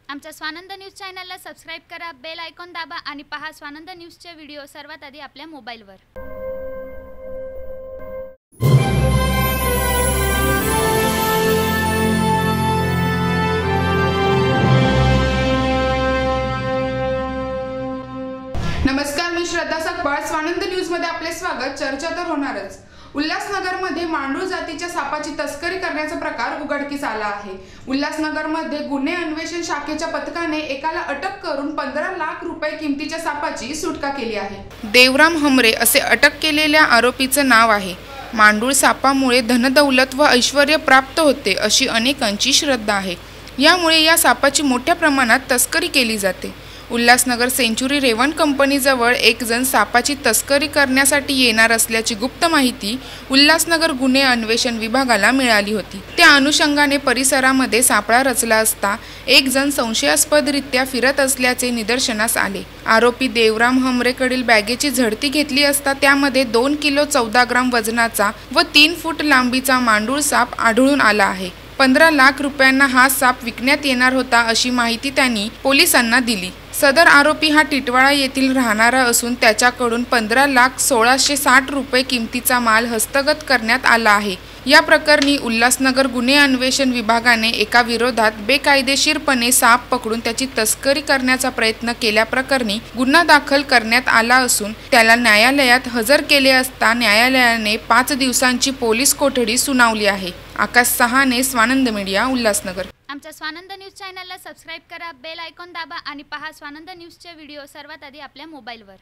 आमच्या स्वानंद न्यूज चॅनलला सबस्क्राइब करा, बेल आयकॉन दाबा आणि पहा स्वानंद न्यूजचे व्हिडिओ सर्वात आधी आपल्या मोबाईलवर। नमस्कार, मी श्रद्धा सकपाळ। स्वानंद न्यूज मध्ये आपले स्वागत। चर्चा तर होणारच। उल्हासनगरमध्ये मांडूळ जातीच्या सापाची तस्करी करण्याचा प्रकार उघडकीस आला आहे। उल्हासनगरमध्ये गुन्हे अन्वेषण शाखेच्या पथकाने एकाला अटक करून 15 लाख रुपये किमतीच्या सापाची सुटका केली आहे। देवराम हमरे असे अटक केलेल्या आरोपीचं नाव आहे। मांडूळ सापामुळे धनदौलत व ऐश्वर्य प्राप्त होते अशी अनेकांची श्रद्धा आहे। यामुळे या सापाची मोठ्या प्रमाणात तस्करी केली जाते। उल्हासनगर सेंचुरी रेवण कंपनीजवळ एक जण सापाची तस्करी करण्यासाठी येणार असल्याची गुप्त माहिती उल्हासनगर गुन्हे अन्वेषण विभागाला मिळाली होती। त्या अनुषंगाने परिसरामध्ये सापळा रचला असता एक जण संशयास्पदरित्या फिरत असल्याचे निदर्शनास आले। आरोपी देवराम हमरेकडील बॅगेची झडती घेतली असता त्यामध्ये 2 किलो 14 ग्राम वजनाचा व 3 फूट लांबीचा मांडूळ साप आढळून आला आहे। 15 लाख रुपयांना हा साप विकण्यात येणार होता अशी माहिती त्यांनी पोलिसांना दिली। सदर आरोपी हा टिटवाळा येथील राहणारा असून त्याच्याकडून 15,16,60 रुपये किमतीचा माल हस्तगत करण्यात आला आहे। या प्रकरणी उल्हासनगर गुन्हे अन्वेषण विभागाने एका विरोधात बेकायदेशीरपणे साप पकडून त्याची तस्करी करण्याचा प्रयत्न केल्याप्रकरणी गुन्हा दाखल करण्यात आला असून त्याला न्यायालयात हजर केले असता न्यायालयाने 5 दिवसांची पोलीस कोठडी सुनावली आहे। आकाश सहाने, स्वानंद मीडिया, उल्हासनगर। आमच्या स्वानंद न्यूज चॅनलला सबस्क्राइब करा, बेल आयकॉन दाबा आणि पहा स्वानंद न्यूजचे व्हिडिओ सर्वात आधी आपल्या मोबाईलवर।